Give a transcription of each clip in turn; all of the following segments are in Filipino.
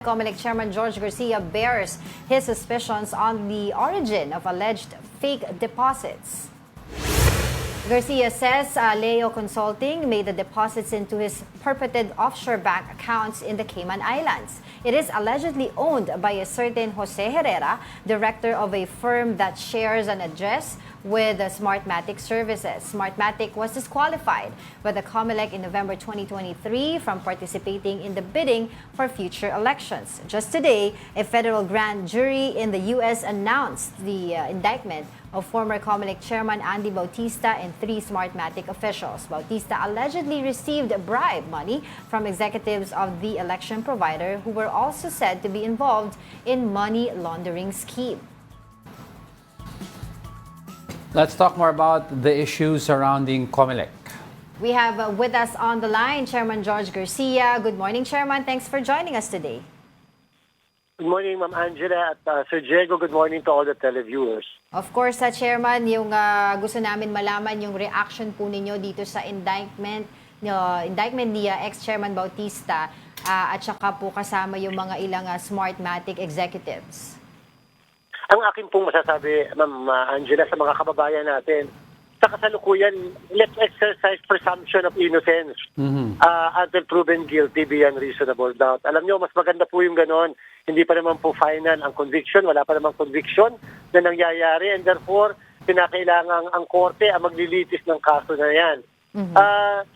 Comelec Chairman George Garcia bears his suspicions on the origin of alleged fake deposits. Garcia says Leo Consulting made the deposits into his purported offshore bank accounts in the Cayman Islands. It is allegedly owned by a certain Jose Herrera, director of a firm that shares an address with Smartmatic Services. Smartmatic was disqualified by the Comelec in November 2023 from participating in the bidding for future elections. Just today, a federal grand jury in the U.S. announced the indictment of former Comelec Chairman Andy Bautista and 3 Smartmatic officials. Bautista allegedly received bribe money from executives of the election provider who were also said to be involved in money laundering scheme. Let's talk more about the issues surrounding Comelec. We have with us on the line Chairman George Garcia. Good morning, Chairman. Thanks for joining us today. Good morning, Ma'am Angela at Sir Diego. Good morning to all the televiewers. Of course, Chairman, yung gusto namin malaman yung reaction po ninyo dito sa indictment ni ex-Chairman Bautista at saka po kasama yung mga ilang Smartmatic executives. Ang akin pong masasabi, Ma'am Angela, sa mga kababayan natin, sa kasalukuyan, let's exercise presumption of innocence until proven guilty beyond reasonable doubt. Alam nyo, mas maganda po yung ganon. Hindi pa naman po final ang conviction, wala pa namang conviction na nangyayari, and therefore, pinakailangan ang korte ang maglilitis ng kaso na yan.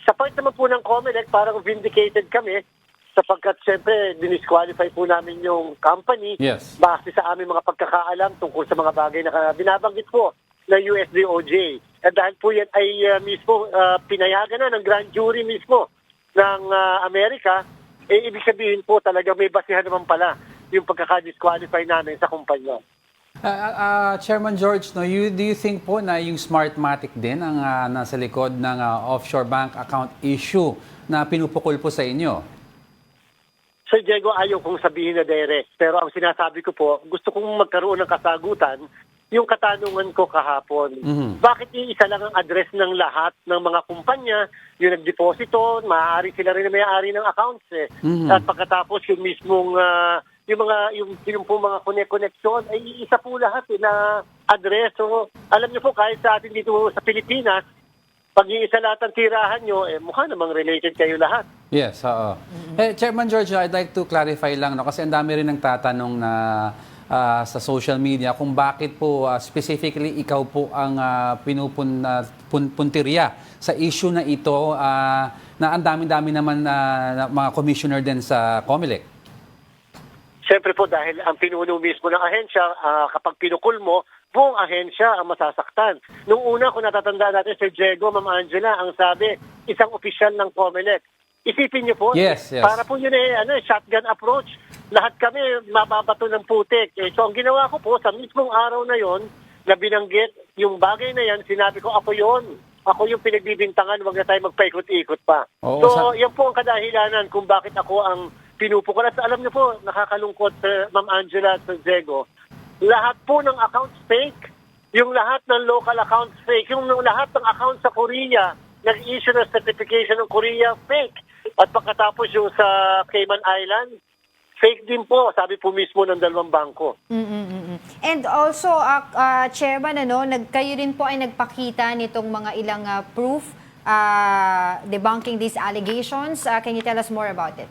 Sa part naman po ng Comelec, parang vindicated kami sapagkat siyempre dinisqualify po namin yung company base sa aming mga pagkakaalam tungkol sa mga bagay na binabanggit po na USDOJ. At dahil po yan ay mismo pinayagan na ng grand jury mismo ng Amerika, ibig sabihin po talaga may basihan naman pala yung pagkaka-disqualify namin sa kumpanya. Chairman George, do you think po na yung Smartmatic din ang nasa likod ng offshore bank account issue na pinupukol po sa inyo? Sir Diego, ayaw kong sabihin na direct. Pero ang sinasabi ko po, gusto kong magkaroon ng kasagutan yung katanungan ko kahapon. Bakit iisa lang ang address ng lahat ng mga kumpanya, yung nagdeposito, maaari sila rin na may-ari ng accounts eh. At pagkatapos yung mismong, yung po mga connection, ay iisa po lahat na address. So, alam niyo po, kahit sa atin dito sa Pilipinas, pag iisa lahat ang tirahan nyo, mukha namang related kayo lahat. Yes, oo. Chairman George, I'd like to clarify lang, no, kasi ang dami rin ng tatanong na sa social media kung bakit po specifically ikaw po ang puntirya sa issue na ito na ang dami-dami naman na mga commissioner din sa Comelec. Siyempre po dahil ang pinuno mismo ng ahensya, kapag pinukul mo, buong ahensya ang masasaktan. Nung una, kung natatandaan natin, Sir Diego, Ma'am Angela, ang sabi, isang opisyal ng Comelec. Isipin niyo po, para po yun shotgun approach. Lahat kami mababato ng putik. So ang ginawa ko po, sa mismong araw na yon na binanggit, yung bagay na yan, sinabi ko, ako yon. Ako yung pinagbibintangan, wag na tayo magpaikot-ikot pa. Yan po ang kadahilanan kung bakit ako ang pinupukol. At alam niyo po, nakakalungkot, Ma'am Angela at Sir Diego, lahat po ng accounts fake, yung lahat ng local accounts fake, yung lahat ng accounts sa Korea, nag-issue ng certification ng Korea, fake. At pagkatapos yung sa Cayman Island, fake din po, sabi po mismo ng dalawang bangko. And also, Chairman, kayo rin po ay nagpakita nitong mga ilang proof debunking these allegations. Can you tell us more about it?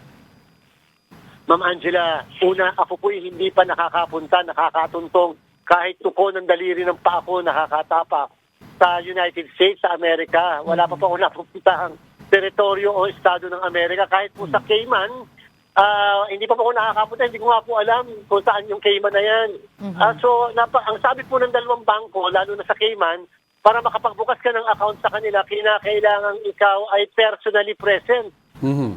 Ma'am Angela, una, ako po hindi pa nakakapunta, nakakatuntong, kahit tuko ng daliri ng paa ko nakakatapak sa United States, sa Amerika. Wala pa po ako napupuntahang teritoryo o estado ng Amerika. Kahit po sa Cayman, hindi pa po ako nakakapunta, hindi ko nga po alam kung saan yung Cayman na yan. So, ang sabi po ng dalawang bangko, lalo na sa Cayman, para makapagbukas ka ng account sa kanila, kinakailangan ikaw ay personally present.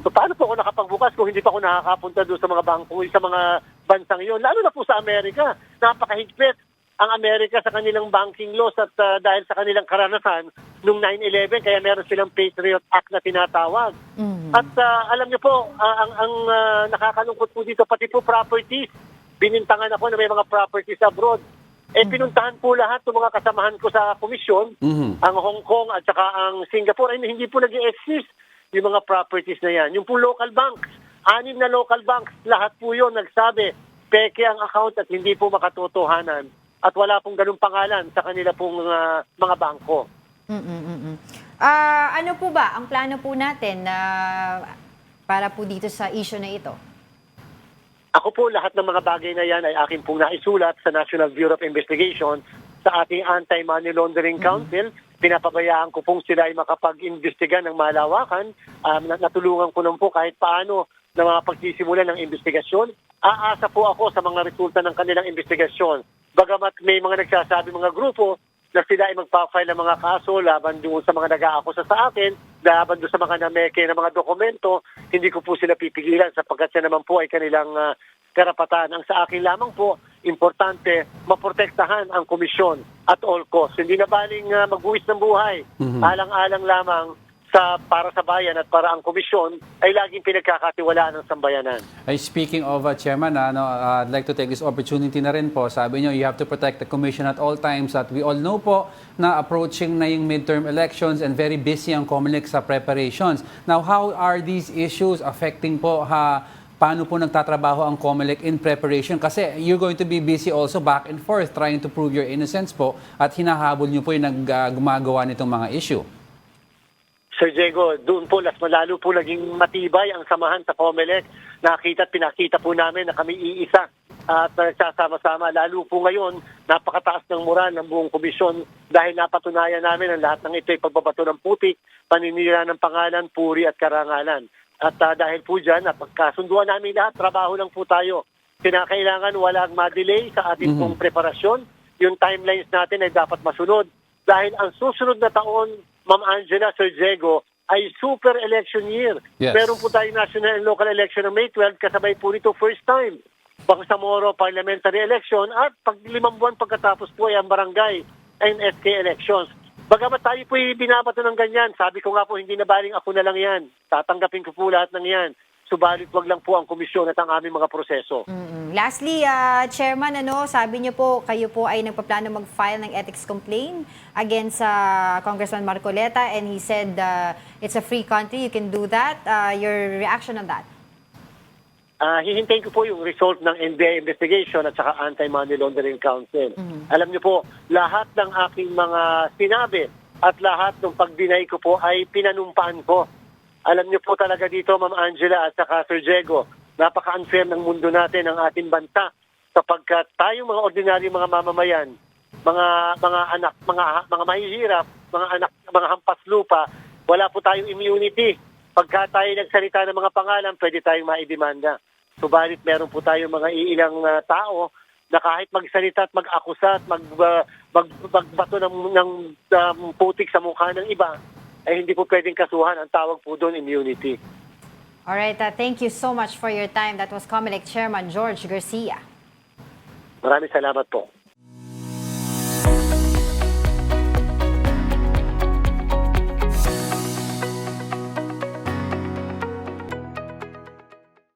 So paano po ako nakapagbukas kung hindi pa ako nakakapunta doon sa mga bangko, sa mga bansang yun? Lalo na po sa Amerika. Napakahigpit ang Amerika sa kanilang banking laws at dahil sa kanilang karanasan noong 9/11, kaya meron silang Patriot Act na tinatawag. At alam niyo po, ang nakakalungkot po dito, pati po properties. Binintangan ako na may mga properties abroad. Pinuntahan po lahat ng mga kasamahan ko sa komisyon, ang Hong Kong at saka ang Singapore, ay hindi po nag-i-exist yung mga properties na yan. Yung po local banks, 6 na local banks, lahat po yun nagsabi, peke ang account at hindi po makatotohanan at wala pong ganung pangalan sa kanila pong mga bangko. Ano po ba ang plano po natin na para po dito sa issue na ito? Ako po, lahat ng mga bagay na yan ay akin pong naisulat sa National Bureau of Investigation sa ating Anti-Money Laundering Council. Pinapabayaan ko pong sila ay makapag-imbestiga ng malawakan. Natulungan ko naman po kahit paano na mga pagsisimulan ng investigasyon. Aasa po ako sa mga resulta ng kanilang investigasyon. Bagamat may mga nagsasabi mga grupo na sila ay magpa-file ng mga kaso laban doon sa mga nag-aakusa sa akin, laban doon sa mga nameke ng mga dokumento, hindi ko po sila pipigilan sapagkat siya naman po ay kanilang karapatan. Ang sa akin lamang po, importante, maprotektahan ang komisyon at all costs. Hindi na baling magbuwis ng buhay. Alang-alang lamang para sa bayan at para ang komisyon ay laging pinagkakatiwalaan ng sambayanan. Speaking of Chairman, I'd like to take this opportunity na rin po. Sabi niyo, you have to protect the Commission at all times. At we all know po na approaching na yung midterm elections and very busy ang COMELEC sa preparations. Now, how are these issues affecting po paano po nagtatrabaho ang COMELEC in preparation? Kasi you're going to be busy also back and forth trying to prove your innocence po at hinahabol niyo po yung gumagawa nitong mga issue. Sir Diego, doon po lalo po naging matibay ang samahan sa COMELEC. Nakita at pinakita po namin na kami iisa at nagsasama-sama. Lalo po ngayon, napakataas ng moral ng buong komisyon dahil napatunayan namin ang lahat ng ito ay pagbabato ng putik, paninira ng pangalan, puri at karangalan. At dahil po dyan, napagkasunduan namin lahat, trabaho lang po tayo. Kinakailangan walang ma-delay sa ating pong preparasyon. Yung timelines natin ay dapat masunod. Dahil ang susunod na taon, Ma'am Angela, Sir Diego, ay super election year. Yes. Meron po tayong national and local election ng May 12, kasabay po nito first time. Bangsamoro parliamentary election at 5 buwan pagkatapos po ay ang barangay and SK elections. Bagamat tayo po binabato ng ganyan, sabi ko nga po hindi na baling ako na lang yan. Tatanggapin ko po lahat ng yan. Subalit wag lang po ang komisyon at ang aming mga proseso. Lastly, Chairman, sabi niyo po, kayo po ay nagpaplano mag-file ng ethics complaint against Congressman Marcoleta and he said it's a free country, you can do that. Your reaction on that? Hihintayin ko po yung result ng NBI investigation at saka Anti-Money Laundering Council. Alam niyo po, lahat ng aking mga sinabi at lahat ng pag-deny ko po ay pinanumpaan ko. Alam niyo po talaga dito, Ma'am Angela at saka Sir Diego, napaka-unfair ng mundo natin, ang ating bansa. Sapagkat tayong mga ordinary mga mamamayan, mga anak, mga mahihirap, mga anak, mga hampas lupa, wala po tayong immunity. Pagka tayo nagsalita ng mga pangalan, pwede tayong maidemanda. Subalit meron po tayong mga iilang tao na kahit magsalita at mag-akusa at magbato ng putik sa mukha ng iba, ay hindi po pwedeng kasuhan. Ang tawag po doon, immunity. Alright, thank you so much for your time. That was COMELEC Chairman George Garcia. Maraming salamat po.